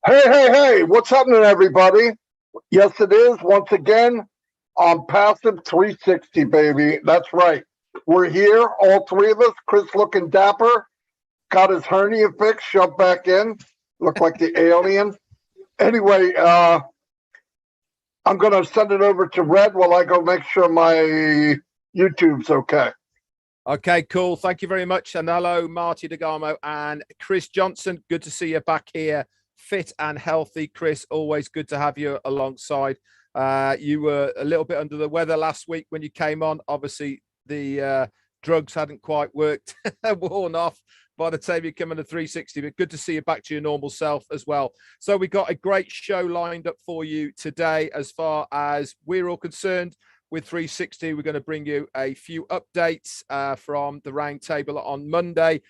Hey, what's happening, everybody? Yes, it is. Once again, on Passive 360, baby. That's right. We're here, all three of us. Chris looking dapper, got his hernia fixed, shoved back in, look like the alien. Anyway, I'm going to send it over to Red while I go make sure my YouTube's okay. Okay, cool. Thank you very much. And hello, Marty DeGamo and Chris Johnson. Good to see you back here, fit and healthy. Chris, always good to have you alongside. You were a little bit under the weather last week when you came on. Obviously, the drugs hadn't quite worked, worn off by the time you come in the 360, but good to see you back to your normal self as well. So we got a great show lined up for you today as far as we're all concerned. With 360, we're going to bring you a few updates from the roundtable on Monday.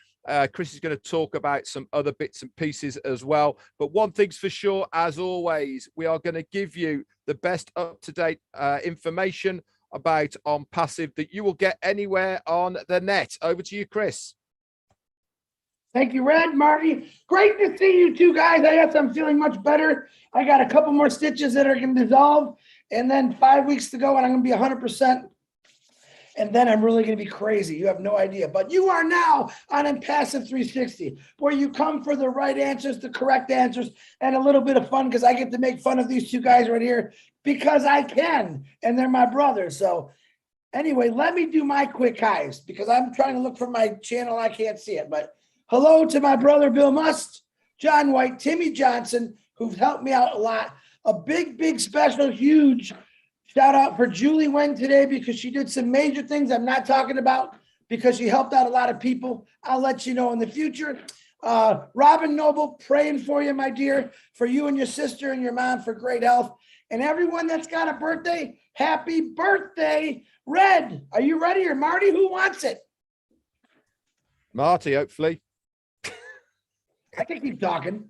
Chris is going to talk about some other bits and pieces as well. But one thing's for sure, as always, we are going to give you the best up-to-date information about OnPassive that you will get anywhere on the net. Over to you, Chris. Thank you, Red, Marty. Great to see you two guys. I guess I'm feeling much better. I got a couple more stitches that are going to dissolve, and then 5 weeks to go, and I'm going to be 100%. And then I'm really going to be crazy. You have no idea. But you are now on OnPassive 360, where you come for the right answers, the correct answers, and a little bit of fun because I get to make fun of these two guys right here because I can, and they're my brothers. So anyway, let me do my quick highs because I'm trying to look for my channel. I can't see it, but hello to my brother, Bill Must, John White, Timmy Johnson, who've helped me out a lot. A big special, huge shout out for Julie Wen today because she did some major things I'm not talking about because she helped out a lot of people. I'll let you know in the future. Robin Noble, praying for you, my dear, for you and your sister and your mom for great health. And everyone that's got a birthday, happy birthday. Red, are you ready? Or Marty, who wants it? Marty, hopefully. I can keep talking.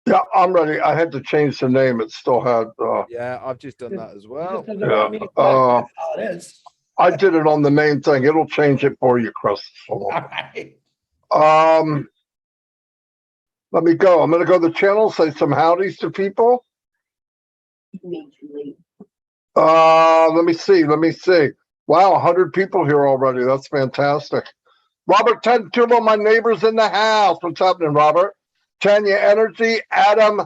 Yeah, I'm ready. I had to change the name. It still had. Yeah, I've just done that as well. Yeah, that's all it is. I did it on the main thing. It'll change it for you, Chris. All right. Let me go. I'm going to go to the channel, say some howdies to people. Let me see. Wow, 100 people here already. That's fantastic. Robert 10, two of my neighbors in the house. What's happening, Robert? Tanya Energy, Adam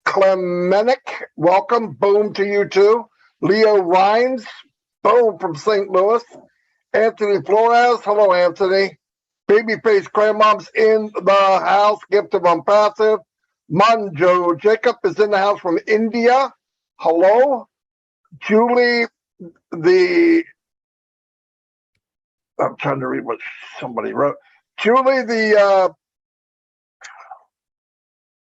Klemenik, welcome. Boom to you too. Leo Rhines, boom from St. Louis. Anthony Flores, hello, Anthony. Babyface Grandmom's in the house, gift of OnPassive. Manjo Jacob is in the house from India. Hello. Julie, I'm trying to read what somebody wrote. Julie,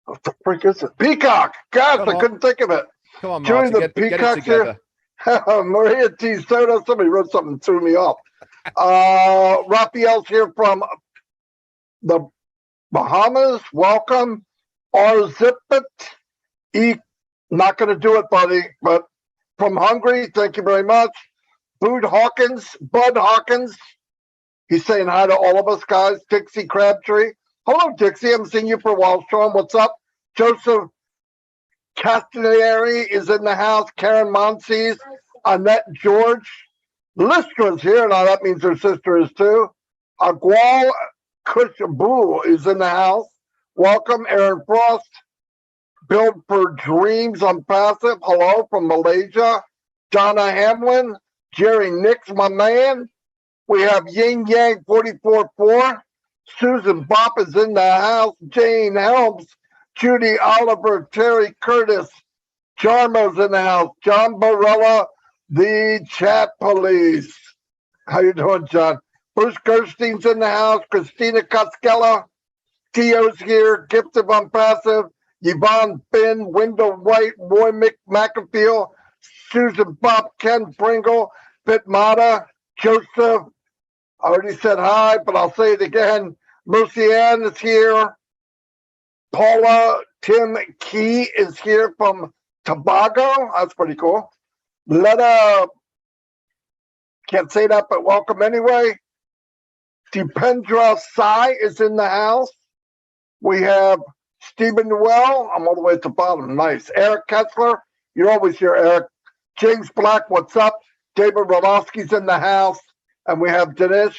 what the freak is it? Peacock. Gosh, I couldn't think of it. Come on, Marty, get it together. Maria T. Soda. Somebody wrote something and threw me off. Raphael's here from the Bahamas. Welcome. Arzipit. Not going to do it, buddy, but from Hungary, thank you very much. Bud Hawkins. He's saying hi to all of us, guys. Dixie Crabtree. Hello, Dixie. I haven't seen you for a while. Sean, what's up? Joseph Castaneri is in the house. Karen Monsees. Annette George. Listra's here. Now, that means her sister is too. Agual Kushabu is in the house. Welcome, Aaron Frost. Build for Dreams OnPassive. Hello from Malaysia. Donna Hamlin. Jerry Nix, my man. We have Yin Yang 44-4. Susan Bopp is in the house. Jane Helms. Judy Oliver. Terry Curtis. Jarmo's in the house. John Barella, the chat police. How you doing, John? Bruce Gerstein's in the house. Christina Coskella. Tio's here. Gift of OnPassive. Yvonne Finn. Wendell White. Roy McAfee. Susan Bopp. Ken Pringle. Bitmata. Joseph. I already said hi, but I'll say it again. Mercy Ann is here. Paula Tim Key is here from Tobago. That's pretty cool. Letta, can't say that, but welcome anyway. Dipendra Sai is in the house. We have Stephen Newell, I'm all the way at the bottom. Nice. Eric Kessler, you're always here, Eric. James Black, what's up? David Rodofsky's in the house. And we have Dinesh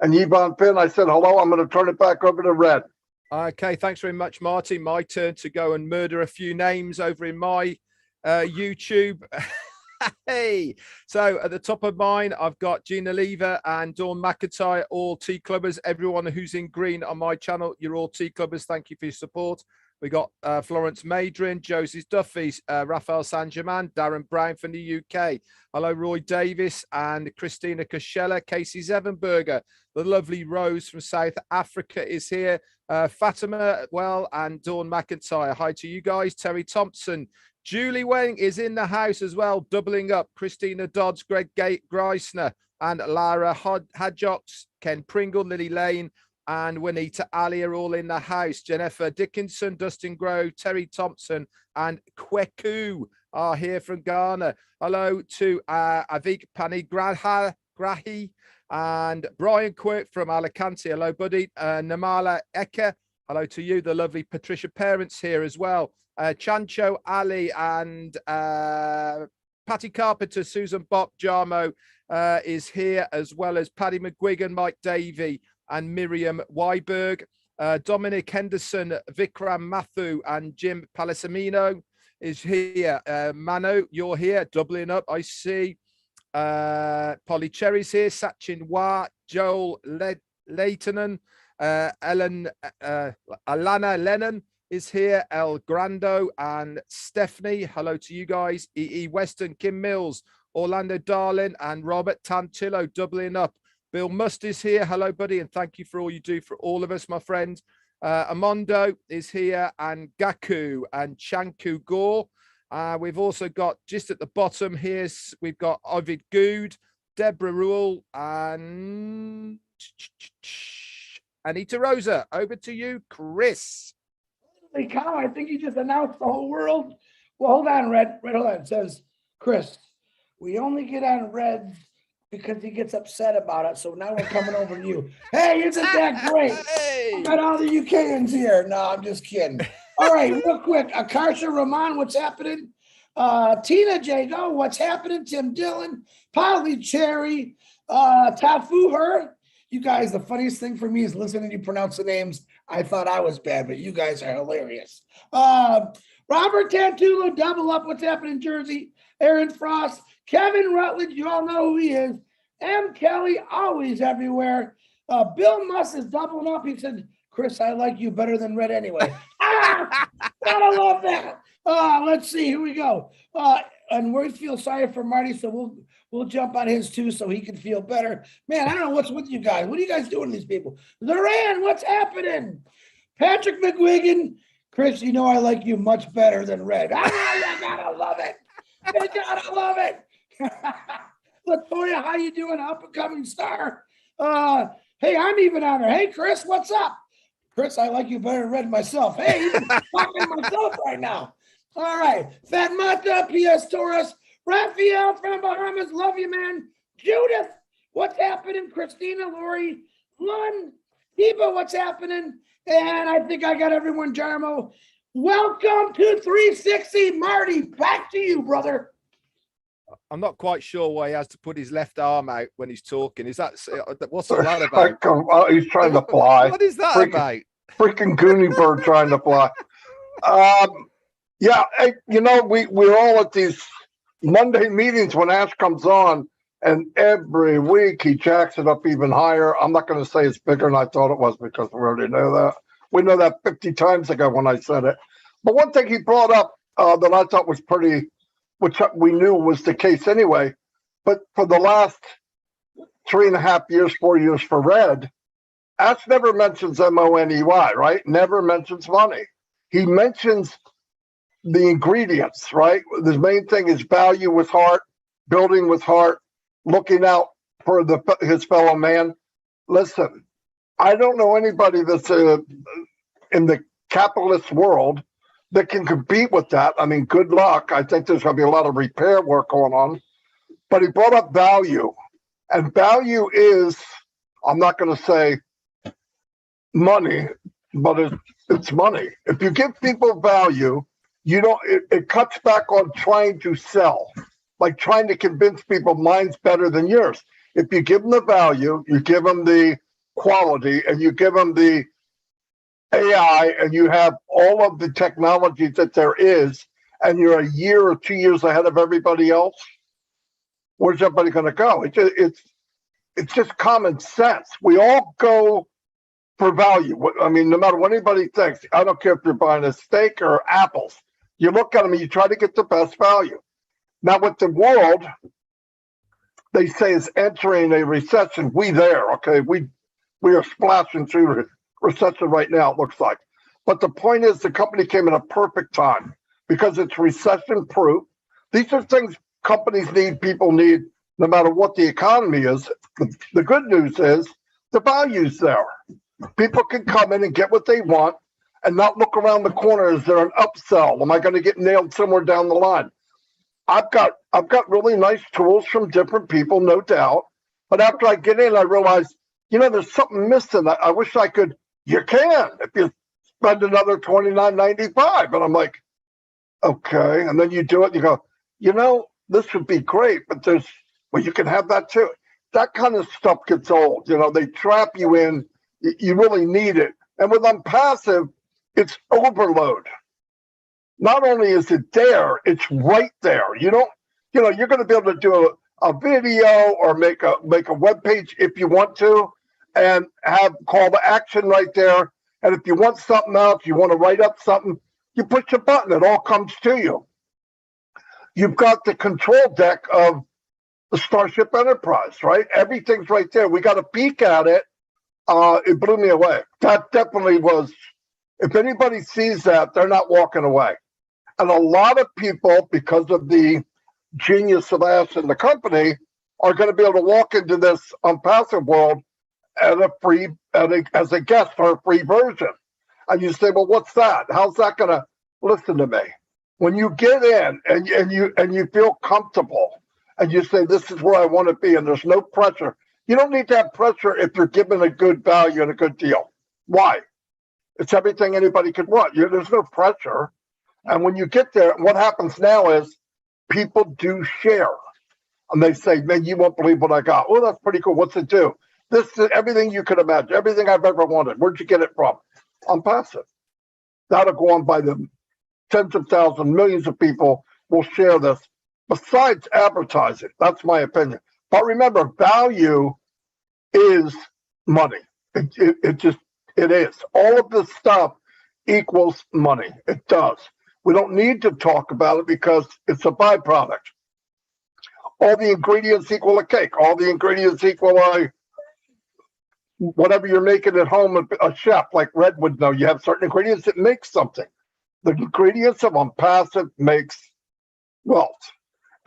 and Yvonne Finn. I said hello. I'm going to turn it back over to Red. Okay, thanks very much, Marty. My turn to go and murder a few names over in my YouTube. Hey, so at the top of mine, I've got Gina Lever and Dawn McIntyre, all tea clubbers. Everyone who's in green on my channel, you're all tea clubbers. Thank you for your support. We got Florence Madrin, Josie's Duffy's, Raphael San Germain, Darren Brown from the UK. Hello, Roy Davis and Christina Koshella, Casey Zevenberger. The lovely Rose from South Africa is here. Fatima, well, and Dawn McIntyre. Hi to you guys. Terry Thompson. Julie Wang is in the house as well, doubling up. Christina Dodds, Greg Greisner, and Lara Hadjocks, Ken Pringle, Lily Lane, and Juanita Ali are all in the house. Jennifer Dickinson, Dustin Grove, Terry Thompson, and Kweku are here from Ghana. Hello to Avik Panigrahi and Brian Quirk from Alicante. Hello, buddy. Namala Eka. Hello to you. The lovely Patricia Parents here as well. Chancho Ali and Patty Carpenter, Susan Bopp, Jarmo is here, as well as Paddy McGuigan, Mike Davey, and Miriam Weiberg. Dominic Henderson, Vikram Mathu, and Jim Palasamino is here. Mano, you're here, doubling up, I see. Polly Cherry's here, Sachin Wa, Joel Leitonen, Alana Lennon is here, El Grando and Stephanie. Hello to you guys. E.E. Weston, Kim Mills, Orlando Darlin, and Robert Tantillo doubling up. Bill Must is here. Hello, buddy, and thank you for all you do for all of us, my friend. Amondo is here, and Gaku and Chanku Gore. We've also got, just at the bottom here, we've got Ovid Good, Deborah Rule, and Anita Rosa. Over to you, Chris. Holy cow, I think you just announced the whole world. Well, hold on, Red, hold on. It says, Chris, we only get on Red because he gets upset about it. So now we're coming over to you. Hey, isn't that great? Hey. I got all the UKans here. No, I'm just kidding. All right, real quick. Akarsha Rahman, what's happening? Tina Jago, what's happening? Tim Dillon, Polly Cherry, Tafu Her. You guys, the funniest thing for me is listening to you pronounce the names. I thought I was bad, but you guys are hilarious. Robert Tantulu, double up. What's happening in Jersey? Aaron Frost, Kevin Rutledge, you all know who he is. M. Kelly, always everywhere. Bill Muss is doubling up. He said, Chris, I like you better than Red anyway. Gotta love that. Let's see, here we go. And we feel sorry for Marty, so we'll jump on his too so he can feel better. Man, I don't know what's with you guys. What are you guys doing to these people? Loran, what's happening? Patrick McGuigan, Chris, you know I like you much better than Red. I gotta love it. I gotta love it. Latoya, how you doing? Up and coming star. Hey, I'm even on her. Hey, Chris, what's up? Chris, I like you better than Red myself. Hey, I'm talking to myself right now. All right. Fat Mata, P.S. Torres, Raphael from Bahamas. Love you, man. Judith, what's happening? Christina, Lori, Lund, Eva, what's happening? And I think I got everyone, Jarmo. Welcome to 360. Marty, back to you, brother. I'm not quite sure why he has to put his left arm out when he's talking. Is that, what's all that about? He's trying to fly. What is that about? Freaking Goonie bird trying to fly. Yeah, you know, we're all at these Monday meetings when Ash comes on, and every week he jacks it up even higher. I'm not going to say it's bigger than I thought it was because we already know that. We know that 50 times ago when I said it. But one thing he brought up that I thought was pretty, which we knew was the case anyway, but for the last 3.5 years, 4 years for Red, Ash never mentions money, right? Never mentions money. He mentions the ingredients, right? The main thing is value with heart, building with heart, looking out for his fellow man. Listen, I don't know anybody that's in the capitalist world that can compete with that. I mean, good luck. I think there's going to be a lot of repair work going on. But he brought up value. And value is, I'm not going to say money, but It's money. If you give people value, you don't, it cuts back on trying to sell, like trying to convince people mine's better than yours. If you give them the value, you give them the quality, and you give them the AI, and you have all of the technology that there is, and you're a year or 2 years ahead of everybody else, where's everybody going to go? It's just common sense. We all go for value. I mean, no matter what anybody thinks, I don't care if you're buying a steak or apples. You look at them and you try to get the best value. Now, with the world, they say is entering a recession. Okay? We are splashing through recession right now, it looks like. But the point is, the company came at a perfect time because it's recession proof. These are things companies need, people need, no matter what the economy is. The good news is the value's there. People can come in and get what they want and not look around the corner. Is there an upsell? Am I going to get nailed somewhere down the line? I've got really nice tools from different people, no doubt. But after I get in, I realize, there's something missing. I wish I could. You can if you spend another $29.95. And I'm like, okay. And then you do it. And you go, this would be great, but you can have that too. That kind of stuff gets old. They trap you in. You really need it. And with OnPassive, it's overload. Not only is it there, it's right there. You're going to be able to do a video or make a web page if you want to, and have call to action right there. And if you want something else, you want to write up something, you push a button, it all comes to you. You've got the control deck of the Starship Enterprise, right? Everything's right there. We got a peek at it. It blew me away. That definitely was, if anybody sees that, they're not walking away. And a lot of people, because of the genius of Ash and the company, are going to be able to walk into this OnPassive world as a guest for a free version. And you say, well, what's that? How's that going to listen to me? When you get in and you feel comfortable and you say, this is where I want to be, and there's no pressure. You don't need to have pressure if you're given a good value and a good deal. Why? It's everything anybody could want. There's no pressure. And when you get there, what happens now is people do share. And they say, man, you won't believe what I got. Oh, that's pretty cool. What's it do? This is everything you could imagine, everything I've ever wanted. Where'd you get it from? OnPassive. That'll go on by the tens of thousands, millions of people will share this. Besides advertising, that's my opinion. But remember, value is money. It is. All of this stuff equals money. It does. We don't need to talk about it because it's a byproduct. All the ingredients equal a cake. All the ingredients equal whatever you're making at home. A chef like Red would know. You have certain ingredients that make something. The ingredients of OnPassive makes wealth.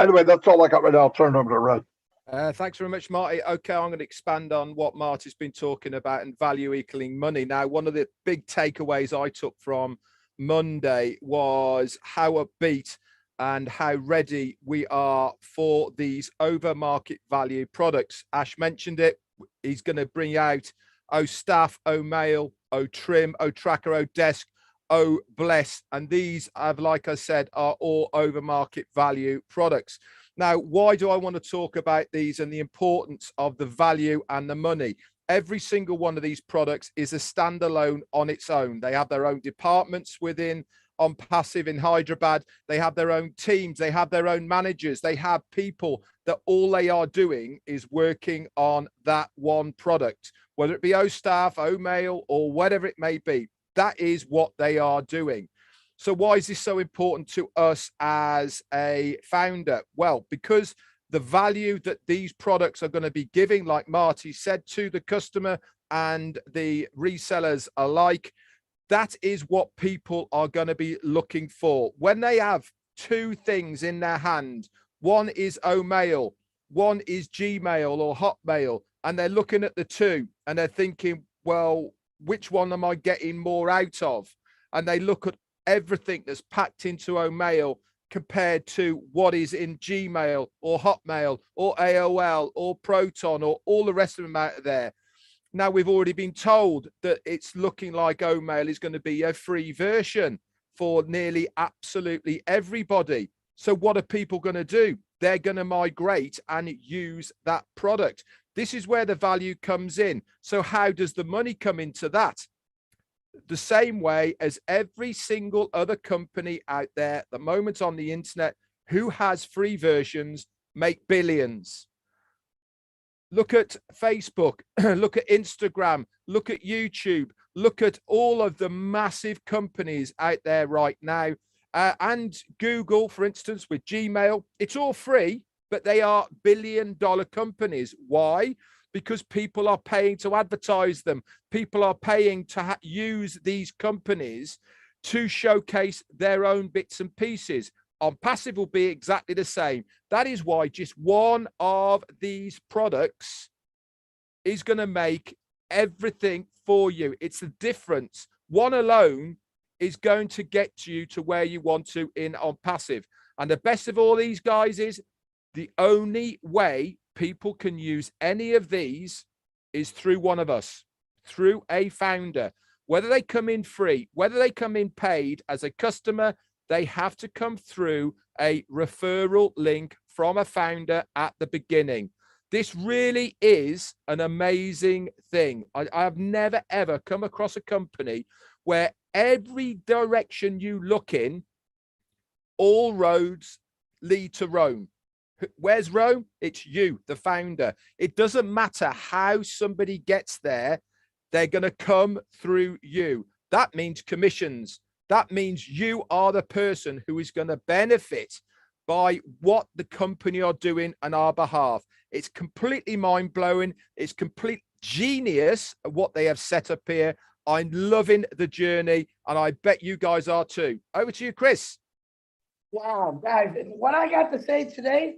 Anyway, that's all I got right now. I'll turn it over to Red. Thanks very much, Marty. Okay, I'm going to expand on what Marty's been talking about and value equaling money. Now, one of the big takeaways I took from Monday was how upbeat and how ready we are for these over market value products. Ash mentioned it. He's going to bring out Staff, Mail, Trim, Tracker, Desk, Bless, and these have, like I said, are all over market value products. Now, why do I want to talk about these and the importance of the value and the money? Every single one of these products is a standalone on its own. They have their own departments within OnPassive in Hyderabad. They have their own teams. They have their own managers. They have people that all they are doing is working on that one product, whether it be Staff, Mail, or whatever it may be. That is what they are doing. So why is this so important to us as a founder? Well, because the value that these products are going to be giving, like Marty said, to the customer and the resellers alike, that is what people are going to be looking for. When they have two things in their hand, one is Mail, one is Gmail or Hotmail, and they're looking at the two and they're thinking, well, which one am I getting more out of? And they look at everything that's packed into Mail compared to what is in Gmail or Hotmail or AOL or Proton or all the rest of them out there. Now we've already been told that it's looking like Omail is going to be a free version for nearly absolutely everybody. So what are people going to do? They're going to migrate and use that product. This is where the value comes in. So how does the money come into that? The same way as every single other company out there at the moment on the internet who has free versions make billions. Look at Facebook, look at Instagram, look at YouTube, look at all of the massive companies out there right now. And Google, for instance, with Gmail, it's all free, but they are billion-dollar companies. Why? Because people are paying to advertise them. People are paying to use these companies to showcase their own bits and pieces. OnPassive will be exactly the same. That is why just one of these products is going to make everything for you. It's the difference. One alone is going to get you to where you want to in OnPassive. And the best of all these guys is the only way people can use any of these is through one of us, through a founder. Whether they come in free, whether they come in paid as a customer, they have to come through a referral link from a founder at the beginning. This really is an amazing thing. I have never, ever come across a company where every direction you look in, all roads lead to Rome. Where's Rome? It's you, the founder. It doesn't matter how somebody gets there. They're going to come through you. That means commissions. That means you are the person who is going to benefit by what the company are doing on our behalf. It's completely mind-blowing. It's complete genius what they have set up here. I'm loving the journey, and I bet you guys are too. Over to you, Chris. Wow, guys, and what I got to say today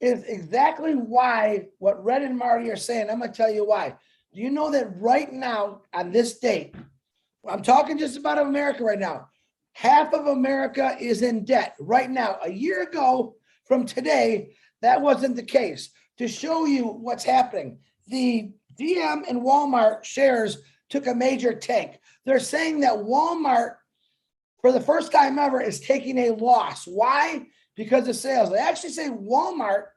is exactly why what Red and Marty are saying. I'm going to tell you why. Do you know that right now, on this date, I'm talking just about America right now, half of America is in debt right now. A year ago from today, that wasn't the case. To show you what's happening, the DM and Walmart shares took a major tank. They're saying that Walmart, for the first time ever, is taking a loss. Why? Because of sales. They actually say Walmart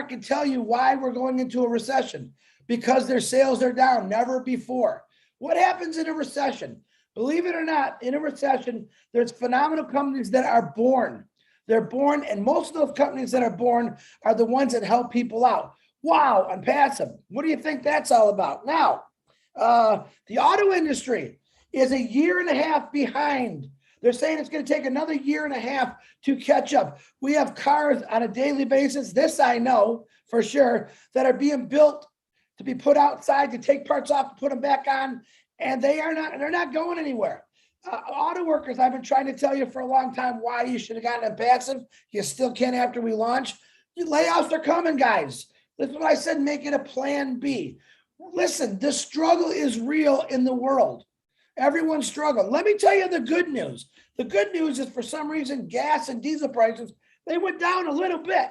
can tell you why we're going into a recession, because their sales are down, never before. What happens in a recession? Believe it or not, in a recession, there's phenomenal companies that are born. They're born, and most of those companies that are born are the ones that help people out. Wow, OnPassive. What do you think that's all about? Now, the auto industry is a year and a half behind. They're saying it's going to take another year and a half to catch up. We have cars on a daily basis, this I know for sure, that are being built to be put outside, to take parts off, to put them back on, and they're not going anywhere. Auto workers, I've been trying to tell you for a long time why you should have gotten OnPassive. You still can't after we launch. Layoffs are coming, guys. That's what I said, make it a plan B. Listen, the struggle is real in the world. Everyone's struggling. Let me tell you the good news. The good news is, for some reason, gas and diesel prices, they went down a little bit,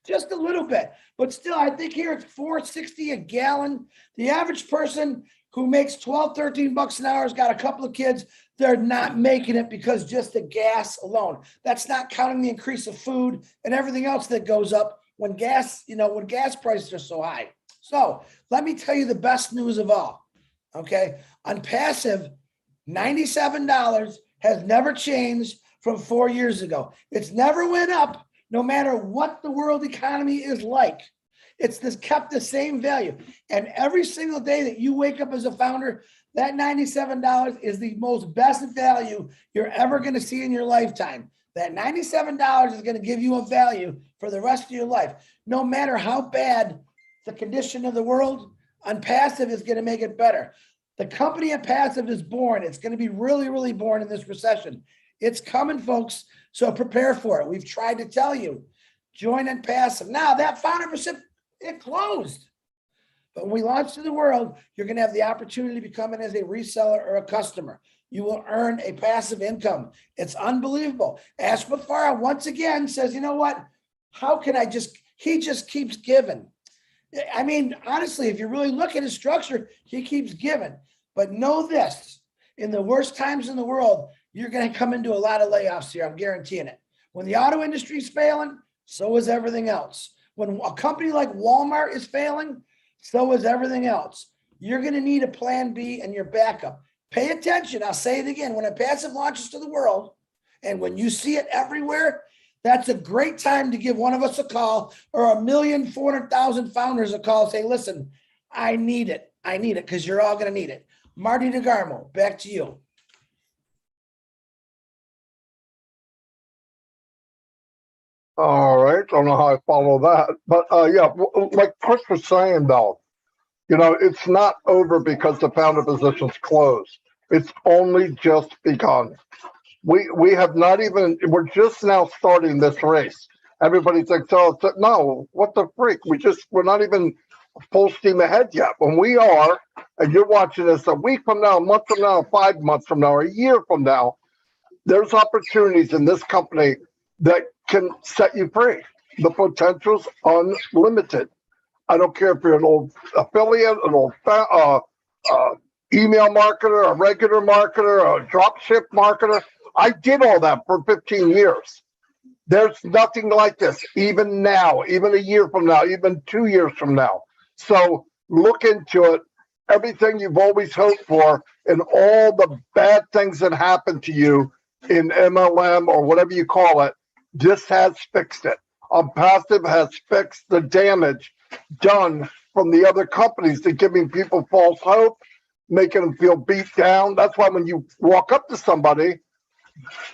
just a little bit. But still, I think here it's $4.60 a gallon. The average person who makes 12, 13 bucks an hour has got a couple of kids. They're not making it because just the gas alone. That's not counting the increase of food and everything else that goes up when gas prices are so high. So let me tell you the best news of all. Okay, OnPassive, $97 has never changed from 4 years ago. It's never went up, no matter what the world economy is like. It's just kept the same value. And every single day that you wake up as a founder, that $97 is the most best value you're ever going to see in your lifetime. That $97 is going to give you a value for the rest of your life. No matter how bad the condition of the world, OnPassive is going to make it better. The company OnPassive is born. It's going to be really, really born in this recession. It's coming, folks. So prepare for it. We've tried to tell you. Join OnPassive. Now, that foundership, it closed. But when we launch to the world, you're going to have the opportunity to become in as a reseller or a customer. You will earn a passive income. It's unbelievable. Ashbafara once again says, you know what? How can he just keeps giving. I mean, honestly, if you really look at his structure, he keeps giving. But know this, in the worst times in the world, you're going to come into a lot of layoffs here. I'm guaranteeing it. When the auto industry is failing, so is everything else. When a company like Walmart is failing, so is everything else. You're going to need a plan B and your backup. Pay attention. I'll say it again. When OnPassive launches to the world, and when you see it everywhere, that's a great time to give one of us a call, or 1,400,000 founders a call. Say, listen, I need it. I need it, because you're all going to need it. Marty DeGarmo, back to you. All right. Don't know how I follow that. But yeah, like Chris was saying, though, it's not over because the founder position's closed. It's only just begun. We have not even, we're just now starting this race. Everybody thinks, oh, no, what the freak? We're not even full steam ahead yet. When we are, and you're watching this a week from now, a month from now, 5 months from now, or a year from now, there's opportunities in this company that can set you free. The potential's unlimited. I don't care if you're an old affiliate, an old email marketer, a regular marketer, a drop ship marketer. I did all that for 15 years. There's nothing like this, even now, even a year from now, even 2 years from now. So look into it. Everything you've always hoped for and all the bad things that happen to you in MLM or whatever you call it, this has fixed it. OnPassive has fixed the damage done from the other companies that giving people false hope, making them feel beat down. That's why when you walk up to somebody,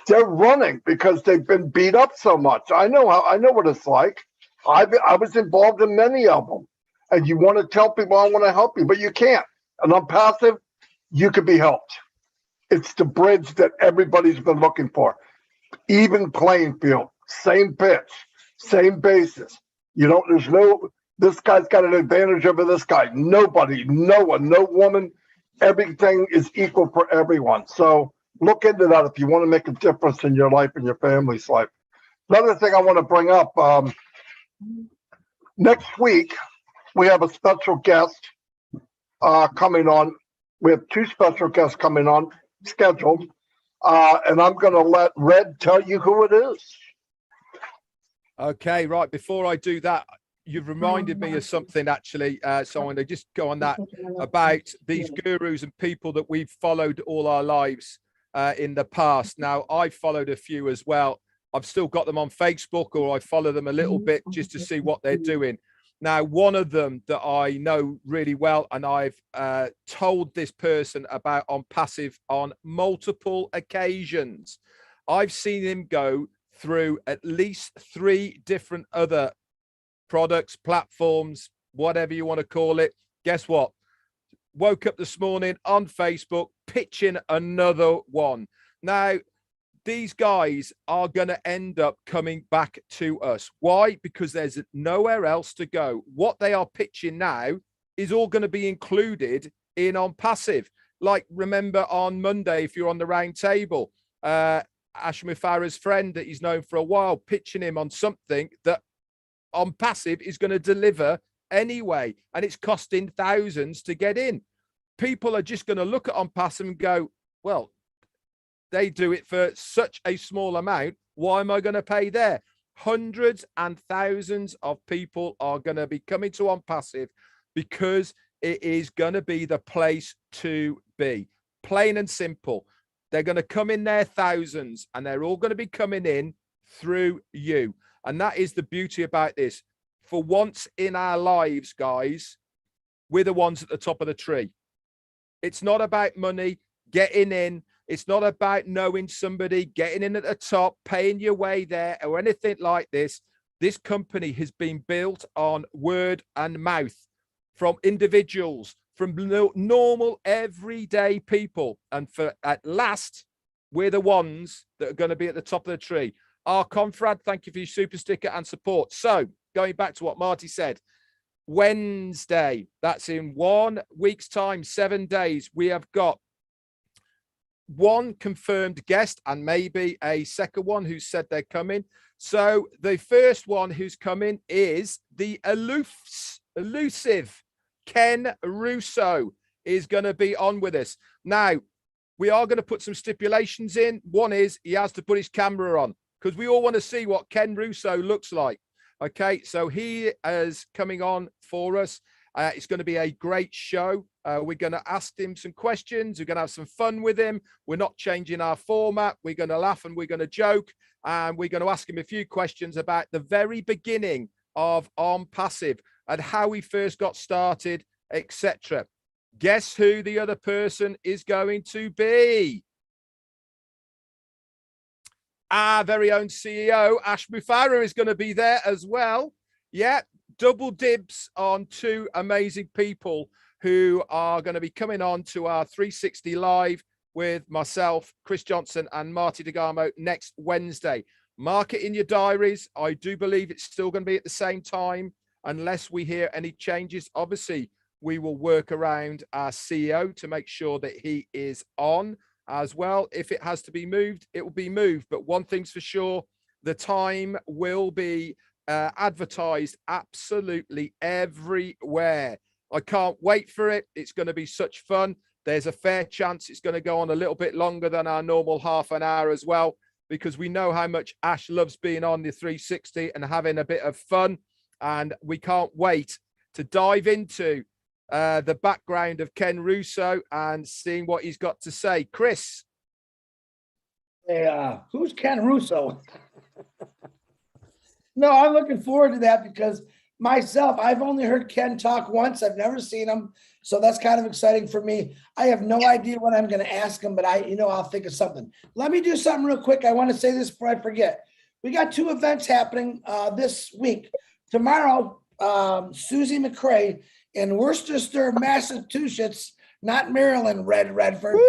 they're running because they've been beat up so much. I know what it's like. I was involved in many of them. And you want to tell people, I want to help you, but you can't. And OnPassive, you could be helped. It's the bridge that everybody's been looking for. Even playing field, same pitch, same basis. This guy's got an advantage over this guy. Nobody, no one, no woman, everything is equal for everyone. So look into that if you want to make a difference in your life and your family's life. Another thing I want to bring up, next week, we have a special guest coming on. We have 2 special guests coming on scheduled. And I'm going to let Red tell you who it is. Okay, right. Before I do that, you've reminded me of something, actually. So I'm going to just go on that about these gurus and people that we've followed all our lives in the past. Now, I've followed a few as well. I've still got them on Facebook, or I follow them a little bit just to see what they're doing. Now, one of them that I know really well, and I've told this person about OnPassive on multiple occasions. I've seen him go through at least 3 different other products, platforms, whatever you want to call it. Guess what? Woke up this morning on Facebook pitching another one. Now, these guys are going to end up coming back to us. Why? Because there's nowhere else to go. What they are pitching now is all going to be included in OnPassive. Like, remember on Monday, if you're on the round table, Ashmi Farah's friend that he's known for a while, pitching him on something that OnPassive is going to deliver anyway, and it's costing thousands to get in. People are just going to look at OnPassive and go, well, they do it for such a small amount. Why am I going to pay there? Hundreds and thousands of people are going to be coming to OnPassive because it is going to be the place to be. Plain and simple. They're going to come in there thousands, and they're all going to be coming in through you. And that is the beauty about this. For once in our lives, guys, we're the ones at the top of the tree. It's not about money, getting in. It's not about knowing somebody, getting in at the top, paying your way there, or anything like this. This company has been built on word and mouth from individuals, from normal, everyday people. And for at last, we're the ones that are going to be at the top of the tree. Our Confrad, thank you for your super sticker and support. So going back to what Marty said, Wednesday, that's in 1 week's time, 7 days, we have got 1 confirmed guest and maybe a second one who said they're coming. So the first one who's coming is the Aloofs. elusive Ken Russo is going to be on with us. Now, we are going to put some stipulations in. One is he has to put his camera on because we all want to see what Ken Russo looks like. Okay, so he is coming on for us. It's going to be a great show. We're going to ask him some questions. We're going to have some fun with him. We're not changing our format. We're going to laugh and we're going to joke. And we're going to ask him a few questions about the very beginning of OnPassive and how he first got started, etc. Guess who the other person is going to be? Our very own CEO, Ash Mufareh, is going to be there as well. Yeah, double dibs on two amazing people who are going to be coming on to our 360 Live with myself, Chris Johnson, and Marty DeGarmo next Wednesday. Mark it in your diaries. I do believe it's still going to be at the same time, unless we hear any changes. Obviously, we will work around our CEO to make sure that he is on as well. If it has to be moved, it will be moved. But one thing's for sure, the time will be advertised absolutely everywhere. I can't wait for it. It's going to be such fun. There's a fair chance it's going to go on a little bit longer than our normal half an hour as well, because we know how much Ash loves being on the 360 and having a bit of fun. And we can't wait to dive into the background of Ken Russo and seeing what he's got to say. Chris. Hey, who's Ken Russo? No, I'm looking forward to that because myself, I've only heard Ken talk once. I've never seen him. So that's kind of exciting for me. I have no idea what I'm going to ask him, but I'll think of something. Let me do something real quick. I want to say this before I forget. We got two events happening this week. Tomorrow, Susie McCrae in Worcester, Massachusetts, not Maryland, Redford.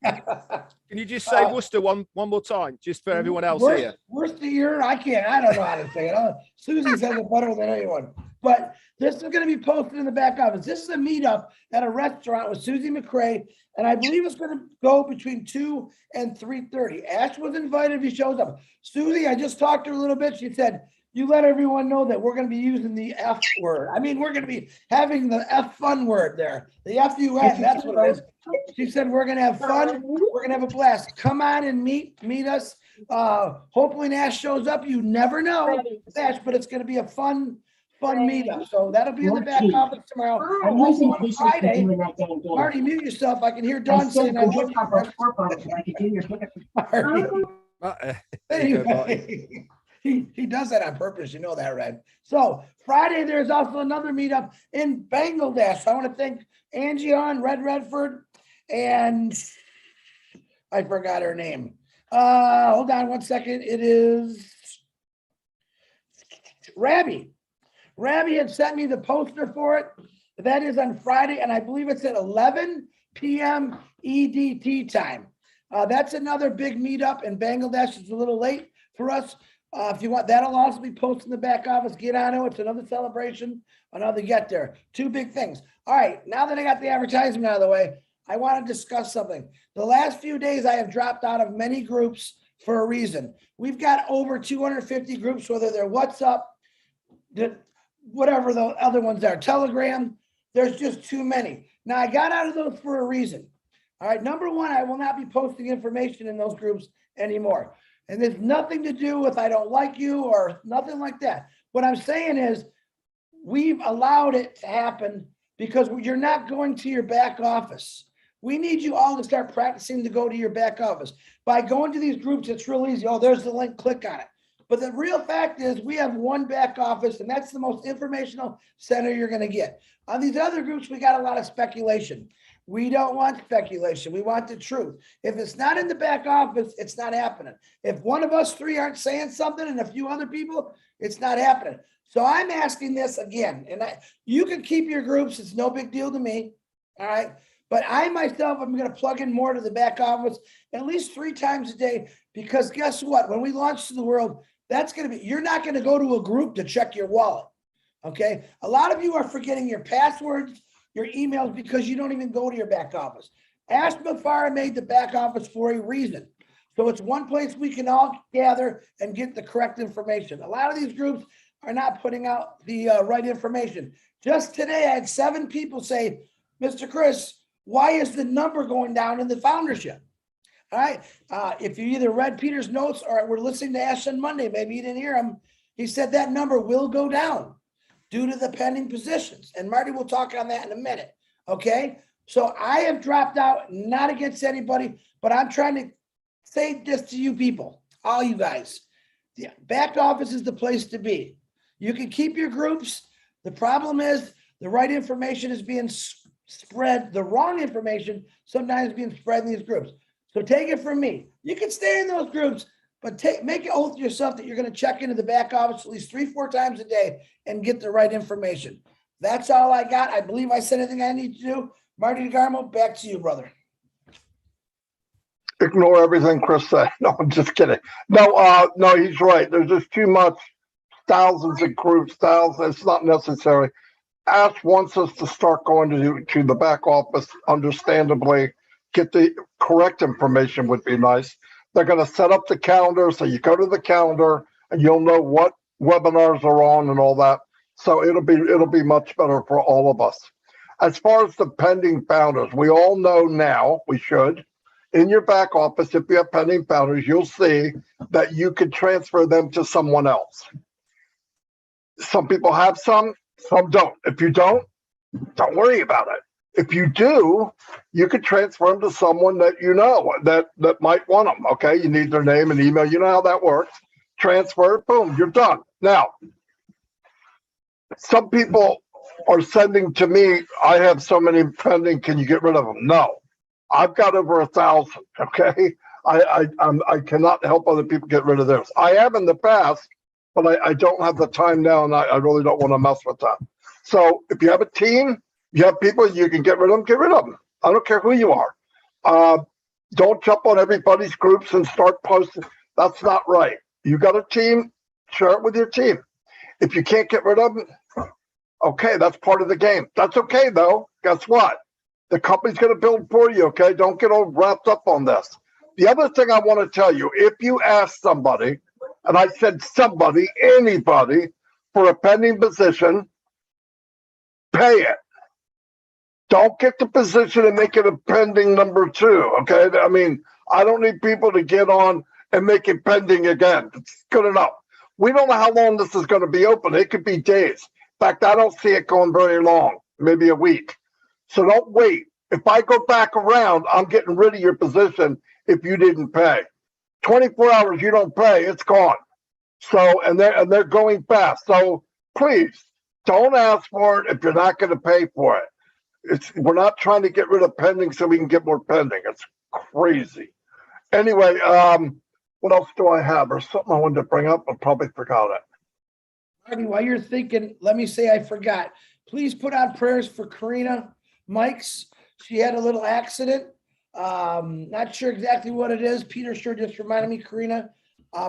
Can you just say Worcester one more time, just for everyone else here? Worcester, I don't know how to say it. Susie says it better than anyone. But this is going to be posted in the back office. This is a meetup at a restaurant with Susie McCrae, and I believe it's going to go between 2 and 3:30. Ash was invited if he shows up. Susie, I just talked to her a little bit. She said, you let everyone know that we're going to be using the F word. I mean, we're going to be having the F fun word there. The F-U-N, that's what it is. She said, we're going to have fun. We're going to have a blast. Come on and meet us. Hopefully Nash shows up. You never know, Nash, but it's going to be a fun meetup. So that'll be in the back office tomorrow. Also on Friday, Marty, mute yourself. I can hear Dawn saying, I love you. Anyway. He does that on purpose. You know that, Red. So Friday, there's also another meetup in Bangladesh. So I want to thank Angie on Redford, and I forgot her name. Hold on one second. It is Rabbi. Rabbi had sent me the poster for it. That is on Friday, and I believe it's at 11 p.m. EDT time. That's another big meetup in Bangladesh. It's a little late for us. If you want, that'll also be posted in the back office. Get on it. It's another celebration, another get there. Two big things. All right, now that I got the advertisement out of the way, I want to discuss something. The last few days, I have dropped out of many groups for a reason. We've got over 250 groups, whether they're WhatsApp, whatever the other ones are, Telegram. There's just too many. Now, I got out of those for a reason. All right, number one, I will not be posting information in those groups anymore. And there's nothing to do with I don't like you or nothing like that. What I'm saying is we've allowed it to happen because you're not going to your back office. We need you all to start practicing to go to your back office. By going to these groups, it's real easy. Oh, there's the link, click on it. But the real fact is we have one back office, and that's the most informational center you're going to get. On these other groups, we got a lot of speculation. We don't want speculation. We want the truth. If it's not in the back office, it's not happening. If one of us three aren't saying something and a few other people, it's not happening. So I'm asking this again, and you can keep your groups. It's no big deal to me. All right. But I myself, I'm going to plug in more to the back office at least 3 times a day, because guess what? When we launch to the world, that's going to be, you're not going to go to a group to check your wallet. Okay. A lot of you are forgetting your passwords, your emails, because you don't even go to your back office. Ash Mufareh made the back office for a reason. So it's one place we can all gather and get the correct information. A lot of these groups are not putting out the right information. Just today, I had 7 people say, Mr. Chris, why is the number going down in the foundership? All right. If you either read Peter's notes or were listening to Ash on Monday, maybe you didn't hear him. He said that number will go down due to the pending positions. And Marty will talk on that in a minute. Okay. So I have dropped out, not against anybody, but I'm trying to say this to you people, all you guys. The back office is the place to be. You can keep your groups. The problem is the right information is being spread. The wrong information sometimes being spread in these groups. So take it from me. You can stay in those groups, but make an oath to yourself that you're going to check into the back office at least 3-4 times a day and get the right information. That's all I got. I believe I said everything I need to do. Marty DeGarmo, back to you, brother. Ignore everything Chris said. No, I'm just kidding. No, no, he's right. There's just too much, thousands of groups, thousands. It's not necessary. Ash wants us to start going to the back office, understandably. Get the correct information would be nice. They're going to set up the calendar, so you go to the calendar and you'll know what webinars are on and all that. So it'll be much better for all of us. As far as the pending founders, we all know now, we should, in your back office, if you have pending founders, you'll see that you could transfer them to someone else. Some people have some don't. If you don't worry about it. If you do, you could transfer them to someone that you know that might want them. Okay, you need their name and email. You know how that works. Transfer it, boom, you're done. Now, some people are sending to me, I have so many pending, can you get rid of them? No, I've got over 1,000. Okay, I cannot help other people get rid of theirs. I have in the past, but I don't have the time now, and I really don't want to mess with that. So if you have a team, you have people you can get rid of them, get rid of them. I don't care who you are. Don't jump on everybody's groups and start posting. That's not right. You got a team, share it with your team. If you can't get rid of them, okay, that's part of the game. That's okay, though. Guess what? The company's going to build for you, okay? Don't get all wrapped up on this. The other thing I want to tell you, if you ask somebody, and I said somebody, anybody, for a pending position, pay it. Don't get the position and make it a pending number 2, okay? I mean, I don't need people to get on and make it pending again. It's good enough. We don't know how long this is going to be open. It could be days. In fact, I don't see it going very long, maybe a week. So don't wait. If I go back around, I'm getting rid of your position if you didn't pay. 24 hours you don't pay, it's gone. So, and they're going fast. So please don't ask for it if you're not going to pay for it. We're not trying to get rid of pending so we can get more pending. It's crazy. Anyway, what else do I have? Or something I wanted to bring up? I probably forgot it. Marty, while you're thinking, let me say I forgot. Please put out prayers for Karina Mikes. She had a little accident. Not sure exactly what it is. Peter sure just reminded me, Karina.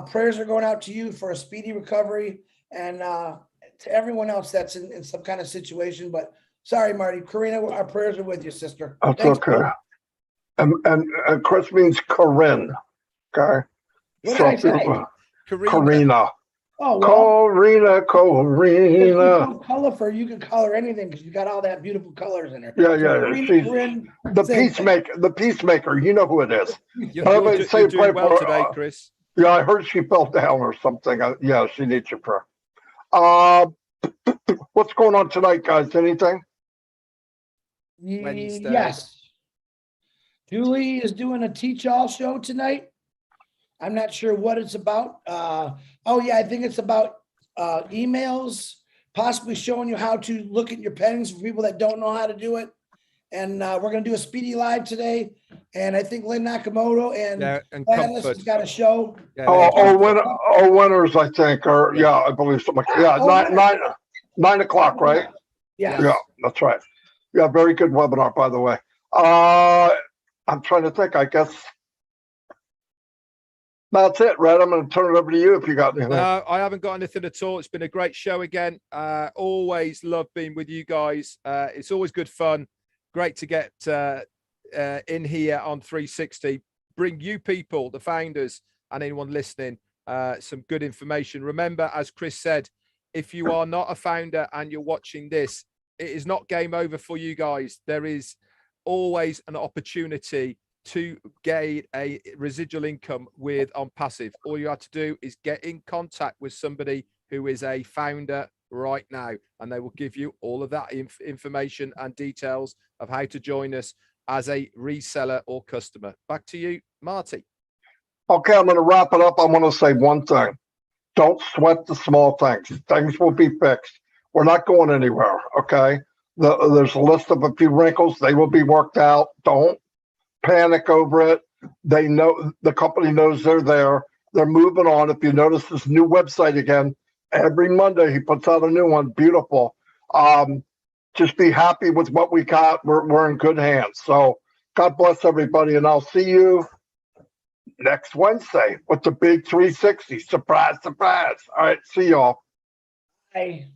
Prayers are going out to you for a speedy recovery and to everyone else that's in some kind of situation. But sorry, Marty. Karina, our prayers are with you, sister. That's Thanks, okay. And Chris means Corinne. Okay. What did I say? Karina. Oh, well. Karina. Color for you can color anything because you got all that beautiful colors in her. Yeah. Karina, She's Corinne, the peacemaker. The peacemaker. You know who it is. You're doing well today, Chris. Yeah, I heard she fell down or something. Yeah, she needs your prayer. What's going on tonight, guys? Anything? Wednesday. Yes. Julie is doing a teach-all show tonight. I'm not sure what it's about. Oh, yeah, I think it's about emails, possibly showing you how to look at your pendings for people that don't know how to do it. And we're going to do a speedy live today. And I think Lynn Nakamoto and Gladys has got a show. Yeah, winners, I think, or yeah, I believe something like that. Yeah, 9 o'clock, right? Yes. Yeah, that's right. Yeah, very good webinar, by the way. I'm trying to think, I guess. That's it, Red. I'm going to turn it over to you if you got anything. No, I haven't got anything at all. It's been a great show again. Always love being with you guys. It's always good fun. Great to get in here on 360. Bring you people, the founders, and anyone listening, some good information. Remember, as Chris said, if you are not a founder and you're watching this, it is not game over for you guys. There is always an opportunity to gain a residual income with OnPassive. All you have to do is get in contact with somebody who is a founder right now, and they will give you all of that information and details of how to join us as a reseller or customer. Back to you, Marty. Okay, I'm going to wrap it up. I want to say one thing. Don't sweat the small things. Things will be fixed. We're not going anywhere, okay? There's a list of a few wrinkles. They will be worked out. Don't panic over it. They know, the company knows they're there. They're moving on. If you notice this new website again, every Monday he puts out a new one. Beautiful. Just be happy with what we got. We're in good hands. So God bless everybody, and I'll see you next Wednesday with the big 360. Surprise, surprise. All right, see y'all. Bye.